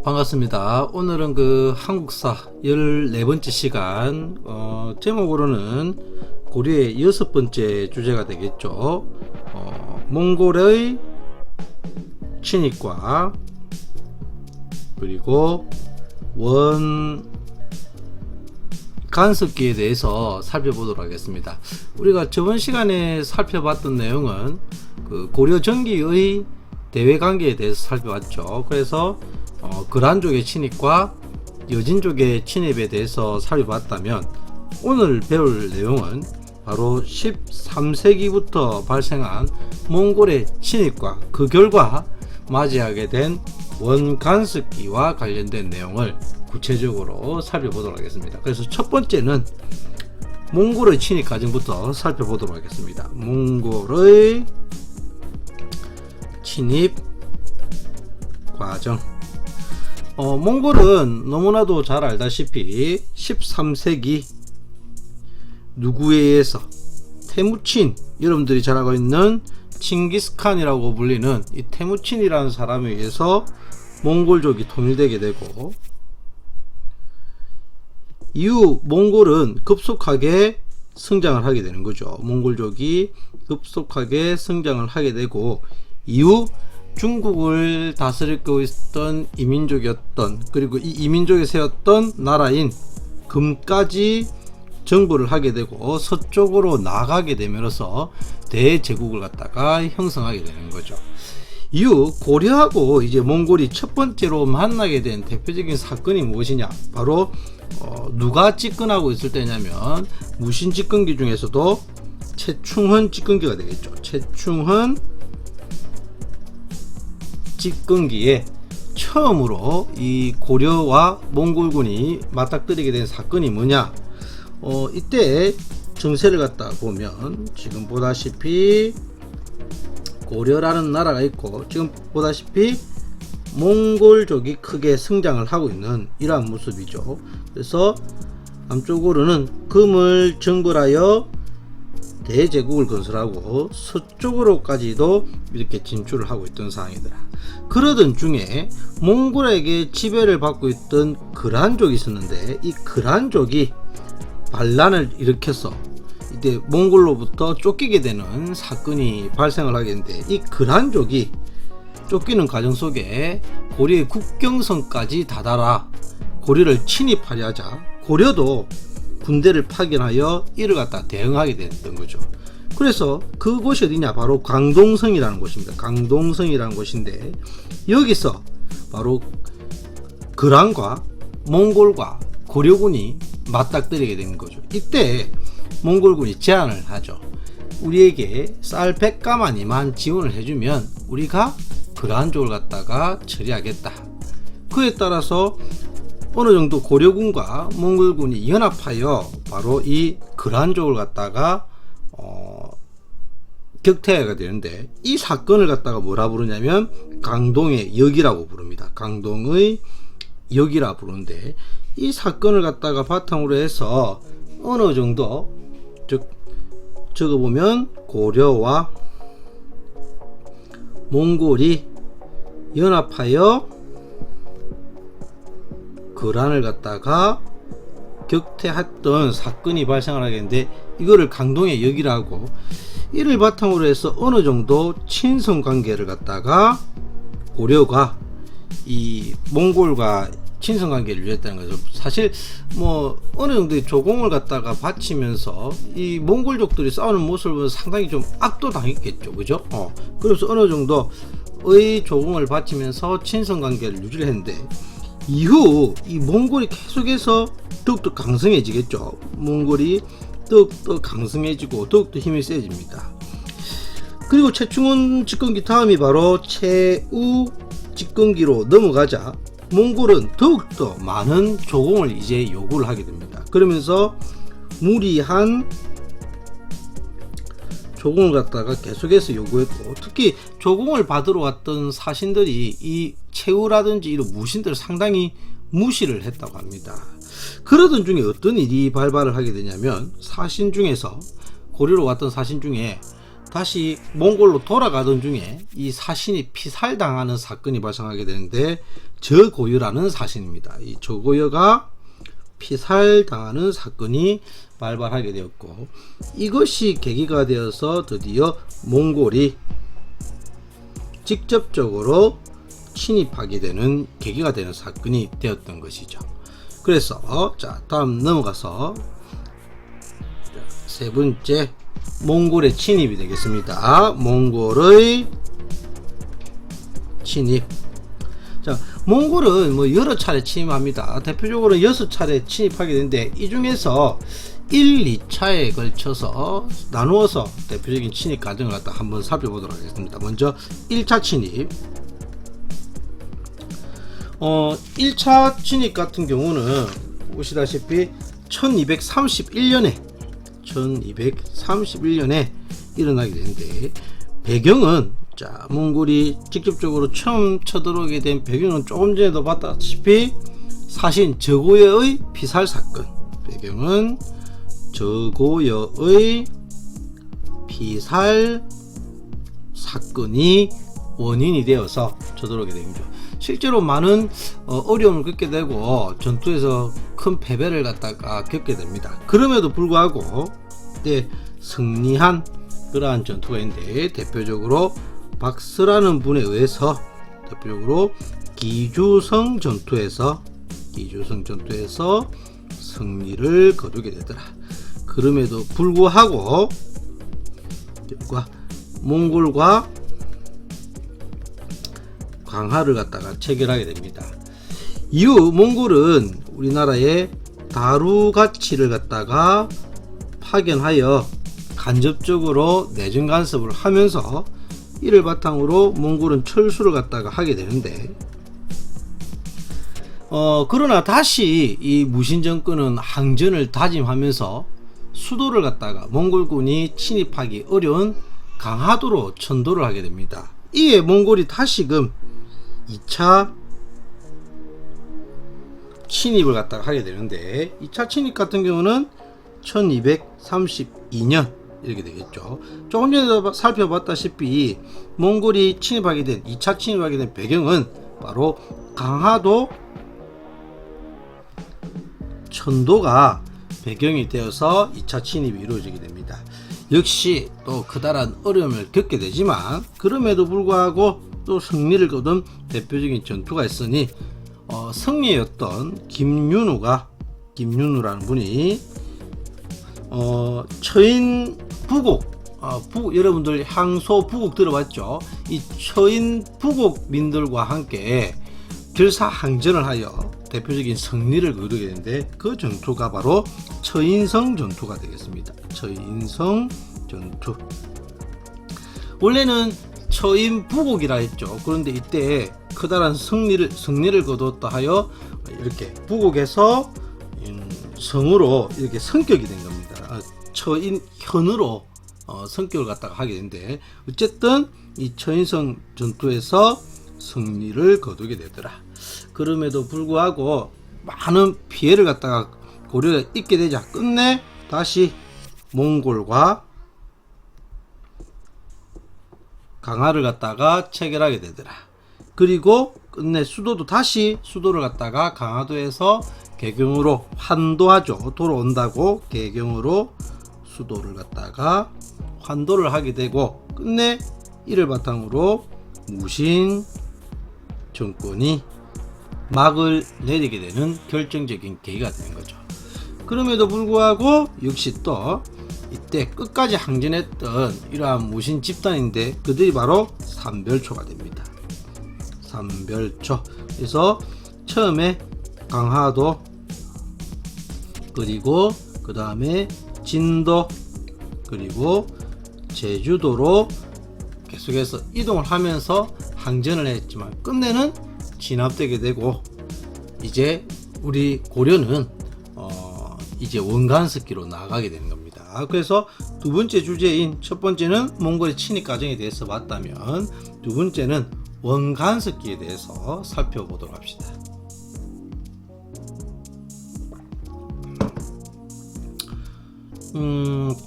반갑습니다. 오늘은 그 한국사 14번째 시간, 제목으로는 고려의 6번째 주제가 되겠죠. 몽골의 침입과 그리고 원 간섭기에 대해서 살펴보도록 하겠습니다. 우리가 저번 시간에 살펴봤던 내용은 그 고려 전기의 대외관계에 대해서 살펴봤죠. 그래서 거란족의 침입과 여진족의 침입에 대해서 살펴봤다면, 오늘 배울 내용은 바로 13세기부터 발생한 몽골의 침입과 그 결과 맞이하게 된 원간섭기와 관련된 내용을 구체적으로 살펴보도록 하겠습니다. 그래서 첫 번째는 몽골의 침입 과정부터 살펴보도록 하겠습니다. 몽골의 침입 과정. 몽골은 너무나도 잘 알다시피 13세기 누구에 의해서, 테무친, 여러분들이 잘 알고 있는 칭기스칸이라고 불리는 이 테무친이라는 사람에 의해서 몽골족이 통일되게 되고, 이후 몽골은 급속하게 성장을 하게 되는 거죠. 몽골족이 급속하게 성장을 하게 되고, 이후 중국을 다스리고 있었던 이민족이었던, 그리고 이 이민족이 세웠던 나라인 금까지 정부를 하게 되고 서쪽으로 나가게 되면서 대제국을 갖다가 형성하게 되는 거죠. 이후 고려하고 이제 몽골이 첫 번째로 만나게 된 대표적인 사건이 무엇이냐, 바로 누가 집권하고 있을 때냐면 무신 집권기 중에서도 최충헌 집권기가 되겠죠. 최충헌 집권기에 처음으로 이 고려와 몽골군이 맞닥뜨리게 된 사건이 뭐냐, 이때 정세를 갖다 보면 지금 보다시피 고려라는 나라가 있고, 지금 보다시피 몽골족이 크게 성장을 하고 있는 이러한 모습이죠. 그래서 남쪽으로는 금을 정벌하여 대제국을 건설하고 서쪽으로까지도 이렇게 진출을 하고 있던 상황이더라. 그러던 중에 몽골에게 지배를 받고 있던 거란족이 있었는데, 이 거란족이 반란을 일으켜서 이때 몽골로부터 쫓기게 되는 사건이 발생을 하게 되는데, 이 거란족이 쫓기는 과정 속에 고려의 국경선까지 다다라 고려를 침입하려 하자 고려도 군대를 파견하여 이를 갖다 대응하게 됐던 거죠. 그래서 그곳이 어디냐, 바로 광동성이라는 곳입니다. 광동성이라는 곳인데, 여기서 바로 거란과 몽골과 고려군이 맞닥뜨리게 된 거죠. 이때 몽골군이 제안을 하죠. 우리에게 쌀 100가마니만 지원을 해주면 우리가 거란족을 갖다가 처리하겠다. 그에 따라서 어느 정도 고려군과 몽골군이 연합하여 바로 이 거란족을 갖다가 격퇴하게 되는데, 이 사건을 갖다가 뭐라 부르냐면 강동의 역이라고 부릅니다. 강동의 역이라 부르는데, 이 사건을 갖다가 바탕으로 해서 어느 정도, 즉 적어보면 고려와 몽골이 연합하여 거란을 갖다가 격퇴했던 사건이 발생을 하겠는데, 이거를 강동의 역이라고, 이를 바탕으로 해서 어느 정도 친선 관계를 갖다가 고려가 이 몽골과 친선 관계를 유지했다는 거죠. 사실 뭐 어느 정도의 조공을 갖다가 바치면서 이 몽골족들이 싸우는 모습을 보면 상당히 좀 압도당했겠죠, 그죠? 그래서 어느 정도의 조공을 바치면서 친선 관계를 유지를 했는데, 이후 이 몽골이 계속해서 더욱더 강성해지겠죠. 몽골이 더욱더 강성해지고 더욱더 힘이 세집니다. 그리고 최충헌 집권기 다음이 바로 최우 집권기로 넘어가자 몽골은 더욱더 많은 조공을 이제 요구를 하게 됩니다. 그러면서 무리한 조공을 갖다가 계속해서 요구했고, 특히 조공을 받으러 왔던 사신들이 이 최우라든지 이런 무신들을 상당히 무시를 했다고 합니다. 그러던 중에 어떤 일이 발발을 하게 되냐면, 사신 중에서 고려로 왔던 사신 중에 다시 몽골로 돌아가던 중에 이 사신이 피살당하는 사건이 발생하게 되는데 저고여라는 사신입니다. 이 저고여가 피살당하는 사건이 발발하게 되었고, 이것이 계기가 되어서 드디어 몽골이 직접적으로 침입하게 되는 계기가 되는 사건이 되었던 것이죠. 그래서 자, 다음 넘어가서 세 번째 몽골의 침입이 되겠습니다. 몽골의 침입. 자, 몽골은 뭐 여러 차례 침입합니다. 대표적으로 6차례 침입하게 되는데, 이 중에서 1, 2차에 걸쳐서 나누어서 대표적인 침입 과정을 갖다 한번 살펴보도록 하겠습니다. 먼저 1차 침입. 1차 침입 같은 경우는 보시다시피 1231년에 일어나게 되는데, 배경은 자, 몽골이 직접적으로 처음 쳐들어오게 된 배경은 조금 전에도 봤다시피 사신 저고여의 피살 사건. 배경은 저고여의 피살 사건이 원인이 되어서 쳐들어오게 됩니다. 실제로 많은 어려움을 겪게 되고 전투에서 큰 패배를 갖다가 겪게 됩니다. 그럼에도 불구하고 그때 승리한 그러한 전투가 있는데, 대표적으로 박스라는 분에 의해서 대표적으로 기주성 전투에서 승리를 거두게 되더라. 그럼에도 불구하고 몽골과 강화를 갖다가 체결하게 됩니다. 이후 몽골은 우리나라의 다루가치를 갖다가 파견하여 간접적으로 내정 간섭을 하면서, 이를 바탕으로 몽골은 철수를 갖다가 하게 되는데, 그러나 다시 이 무신 정권은 항전을 다짐하면서 수도를 갖다가 몽골군이 침입하기 어려운 강화도로 천도를 하게 됩니다. 이에 몽골이 다시금 2차 침입을 갖다가 하게 되는데, 2차 침입 같은 경우는 1232년 이렇게 되겠죠. 조금 전에 살펴봤다시피 몽골이 침입하게 된 2차 침입하게 된 배경은 바로 강화도 천도가 배경이 되어서 2차 침입이 이루어지게 됩니다. 역시 또 커다란 어려움을 겪게 되지만, 그럼에도 불구하고 또 승리를 거둔 대표적인 전투가 있으니, 승리였던 김윤우라는 분이 처인 부국, 여러분들 향소 부국 들어봤죠? 이 처인 부국민들과 함께 결사항전을 하여 대표적인 승리를 거두게 되는데, 그 전투가 바로 처인성 전투가 되겠습니다. 처인성 전투. 원래는 처인 부국이라 했죠. 그런데 이때 커다란 승리를 거두었다 하여 이렇게 부국에서 성으로 이렇게 성격이 된 겁니다. 처인현으로 성격을 갖다가 하게 되는데, 어쨌든 이 처인성 전투에서 승리를 거두게 되더라. 그럼에도 불구하고 많은 피해를 갖다가 고려에 있게 되자 끝내 다시 몽골과 강화를 갖다가 체결하게 되더라. 그리고 끝내 수도를 갖다가 강화도에서 개경으로 환도하죠. 돌아온다고 개경으로 수도를 갖다가 환도를 하게 되고, 끝내 이를 바탕으로 무신 정권이 막을 내리게 되는 결정적인 계기가 되는 거죠. 그럼에도 불구하고 역시 또 이때 끝까지 항전했던 이러한 무신 집단인데, 그들이 바로 삼별초가 됩니다. 삼별초. 그래서 처음에 강화도, 그리고 그 다음에 진도, 그리고 제주도로 계속해서 이동을 하면서 항전을 했지만 끝내는 진압되게 되고, 이제 우리 고려는 이제 원간습기로 나가게 되는 겁니다. 그래서 두 번째 주제인 첫 번째는 몽골의 침입 과정에 대해서 봤다면, 두 번째는 원간습기에 대해서 살펴보도록 합시다.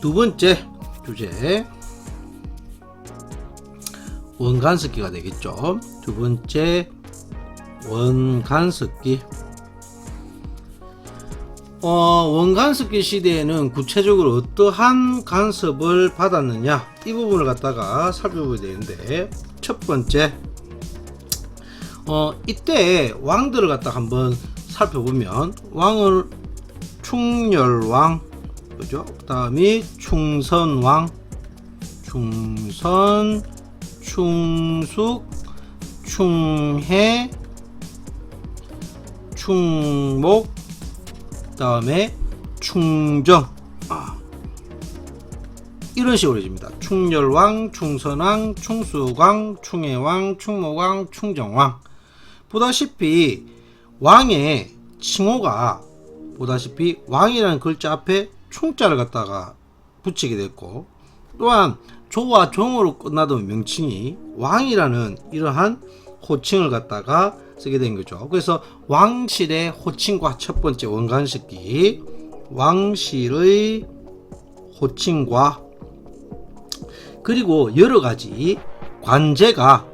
두 번째 주제, 원간석기가 되겠죠. 두 번째 원간석기. 원간석기 시대에는 구체적으로 어떠한 간섭을 받았느냐, 이 부분을 갖다가 살펴보게 되는데, 첫 번째 이때 왕들을 갖다 한번 살펴보면, 왕을 충렬왕, 그죠? 그 다음이 충선왕, 충선, 충숙, 충해, 충목, 그 다음에 충정, 이런 식으로 해줍니다. 충렬왕, 충선왕, 충숙왕, 충해왕, 충목왕, 충정왕. 보다시피 왕의 칭호가 보다시피 왕이라는 글자 앞에 충자를 갖다가 붙이게 됐고, 또한 조와 종으로 끝나던 명칭이 왕이라는 이러한 호칭을 갖다가 쓰게 된 거죠. 그래서 왕실의 호칭과 첫 번째 원간석기, 왕실의 호칭과 그리고 여러 가지 관제가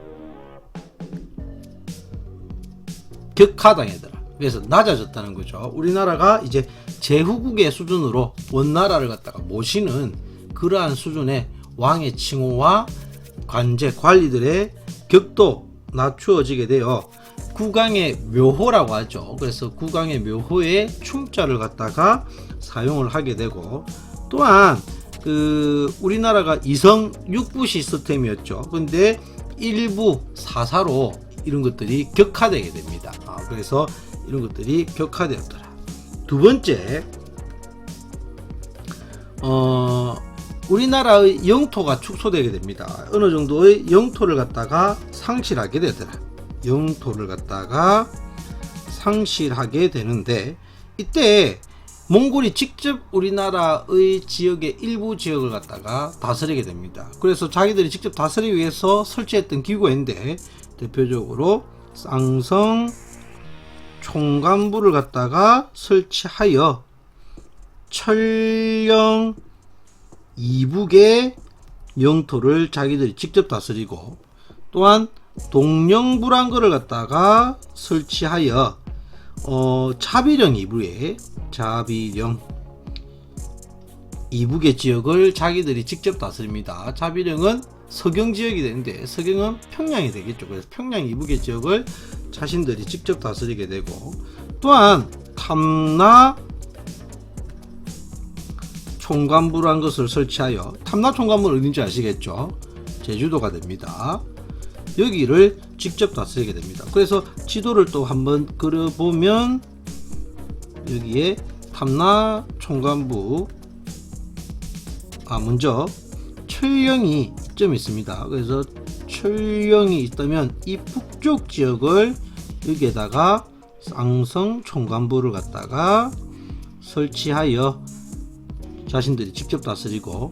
격하당하더라. 그래서 낮아졌다는 거죠. 우리나라가 이제 제후국의 수준으로 원나라를 갖다가 모시는 그러한 수준의 왕의 칭호와 관제, 관리들의 격도 낮추어지게 되어 국왕의 묘호라고 하죠. 그래서 국왕의 묘호에 충자를 갖다가 사용을 하게 되고, 또한 우리나라가 이성 6부 시스템이었죠. 근데 일부 사사로 이런 것들이 격화되게 됩니다. 그래서 이런 것들이 격화되었더라. 두 번째, 우리나라의 영토가 축소되게 됩니다. 어느 정도의 영토를 갖다가 상실하게 되더라. 영토를 갖다가 상실하게 되는데, 이때 몽골이 직접 우리나라의 지역의 일부 지역을 갖다가 다스리게 됩니다. 그래서 자기들이 직접 다스리기 위해서 설치했던 기구인데, 대표적으로 쌍성 총관부를 갖다가 설치하여 철령 이북의 영토를 자기들이 직접 다스리고, 또한 동령부란 거를 갖다가 설치하여 자비령 이북의 자비령 이북의 지역을 자기들이 직접 다스립니다. 자비령은 서경 지역이 되는데 서경은 평양이 되겠죠. 그래서 평양 이북의 지역을 자신들이 직접 다스리게 되고, 또한 탐나 총관부란 것을 설치하여, 탐나 총관부는 어딘지 아시겠죠? 제주도가 됩니다. 여기를 직접 다스리게 됩니다. 그래서 지도를 또 한번 그려보면 여기에 탐나 총관부, 먼저 철령이 좀 있습니다. 그래서 철령이 있다면 이 북쪽 지역을 여기에다가 쌍성 총관부를 갖다가 설치하여 자신들이 직접 다스리고,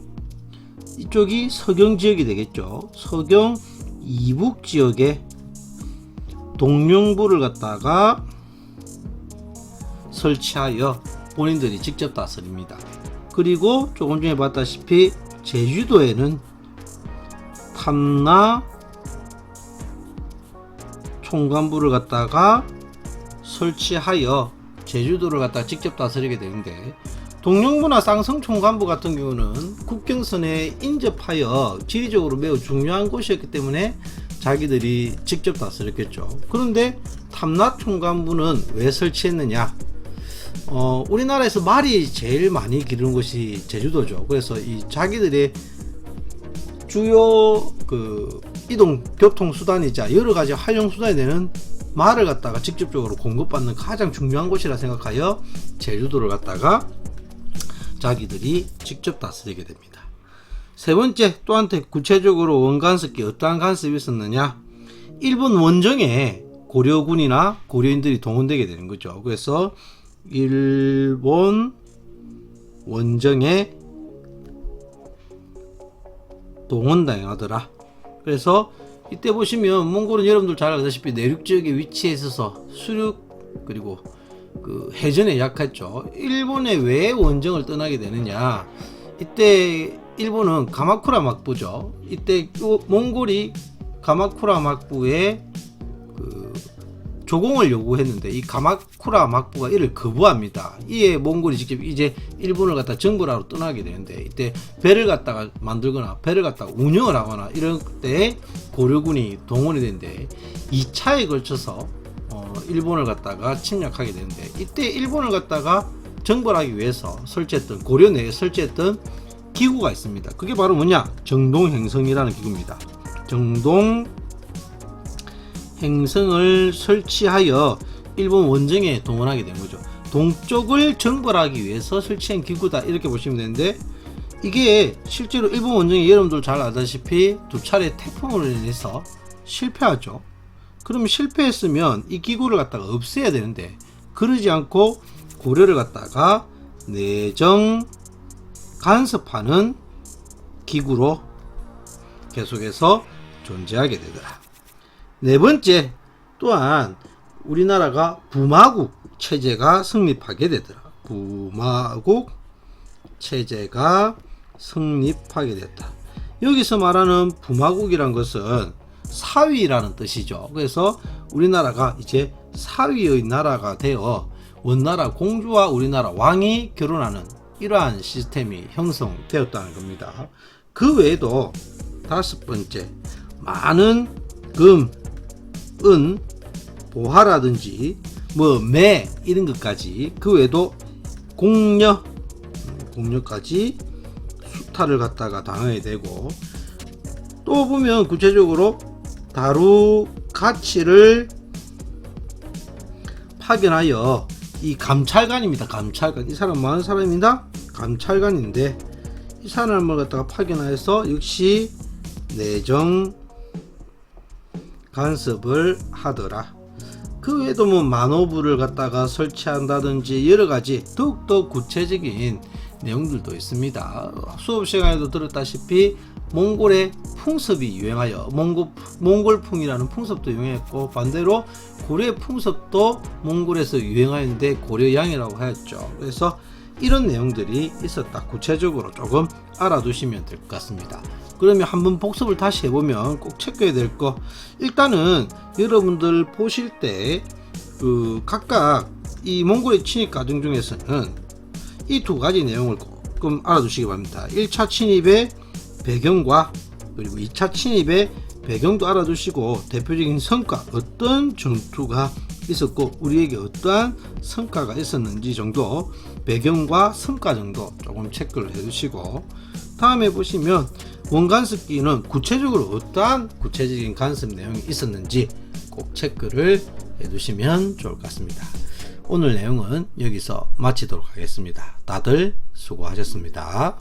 이쪽이 서경 지역이 되겠죠. 서경 이북 지역에 동령부를 갖다가 설치하여 본인들이 직접 다스립니다. 그리고 조금 전에 봤다시피 제주도에는 탐나 총관부를 갖다가 설치하여 제주도를 갖다가 직접 다스리게 되는데, 동령부나 쌍성 총관부 같은 경우는 국경선에 인접하여 지리적으로 매우 중요한 곳이었기 때문에 자기들이 직접 다스렸겠죠. 그런데 탐나 총관부는 왜 설치했느냐? 우리나라에서 말이 제일 많이 기르는 곳이 제주도죠. 그래서 이 자기들의 주요 이동 교통 수단이자 여러 가지 활용 수단이 되는 말을 갖다가 직접적으로 공급받는 가장 중요한 곳이라 생각하여 제주도를 갖다가 자기들이 직접 다스리게 됩니다. 세 번째, 또한테 구체적으로 원간섭기 어떠한 간섭이 있었느냐? 일본 원정에 고려군이나 고려인들이 동원되게 되는 거죠. 그래서 일본 원정에 동원당하더라. 그래서 이때 보시면 몽골은 여러분들 잘 알다시피 내륙 지역에 위치해 있어서 수륙 그리고 해전에 약했죠. 일본에 왜 원정을 떠나게 되느냐? 이때 일본은 가마쿠라 막부죠. 이때 몽골이 가마쿠라 막부에 조공을 요구했는데 이 가마쿠라 막부가 이를 거부합니다. 이에 몽골이 직접 이제 일본을 갖다 정벌하러 떠나게 되는데, 이때 배를 갖다가 만들거나 배를 갖다가 운영을 하거나 이럴 때 고려군이 동원이 되는데 2차에 걸쳐서 일본을 갖다가 침략하게 되는데, 이때 일본을 갖다가 정벌하기 위해서 설치했던, 고려 내에 설치했던 기구가 있습니다. 그게 바로 뭐냐? 정동행성이라는 기구입니다. 정동행성을 설치하여 일본 원정에 동원하게 된 거죠. 동쪽을 정벌하기 위해서 설치한 기구다, 이렇게 보시면 되는데, 이게 실제로 일본 원정에 여러분들 잘 아다시피 2차례 태풍으로 인해서 실패하죠. 그러면 실패했으면 이 기구를 갖다가 없애야 되는데, 그러지 않고 고려를 갖다가 내정 간섭하는 기구로 계속해서 존재하게 되더라. 네 번째, 또한 우리나라가 부마국 체제가 성립하게 되더라. 부마국 체제가 성립하게 됐다. 여기서 말하는 부마국이란 것은 사위라는 뜻이죠. 그래서 우리나라가 이제 사위의 나라가 되어 원나라 공주와 우리나라 왕이 결혼하는 이러한 시스템이 형성되었다는 겁니다. 그 외에도 다섯 번째, 많은 금, 은, 보화라든지 매 이런 것까지, 그 외에도 공녀까지 수탈을 갖다가 당하게 되고, 또 보면 구체적으로 다루 가치를 파견하여 이 감찰관입니다. 감찰관. 이 사람 많은 사람입니다. 감찰관인데, 이 사람을 갖다가 파견하여서 역시 내정 간섭을 하더라. 그 외에도 뭐 만호부를 갖다가 설치한다든지 여러 가지 더욱더 구체적인 내용들도 있습니다. 수업 시간에도 들었다시피 몽골의 풍습이 유행하여 몽골풍이라는 풍습도 유행했고, 반대로 고려의 풍습도 몽골에서 유행하였는데 고려양이라고 하였죠. 그래서 이런 내용들이 있었다. 구체적으로 조금 알아두시면 될 것 같습니다. 그러면 한번 복습을 다시 해보면 꼭 체크해야 될 거, 일단은 여러분들 보실 때 각각 이 몽골의 침입 과정 중에서는 이 두 가지 내용을 조금 알아두시기 바랍니다. 1차 침입의 배경과 그리고 2차 침입의 배경도 알아두시고, 대표적인 성과, 어떤 전투가 있었고 우리에게 어떠한 성과가 있었는지 정도, 배경과 성과 정도 조금 체크를 해두시고, 다음에 보시면 원간섭기는 구체적으로 어떠한 구체적인 간섭 내용이 있었는지 꼭 체크를 해두시면 좋을 것 같습니다. 오늘 내용은 여기서 마치도록 하겠습니다. 다들 수고하셨습니다.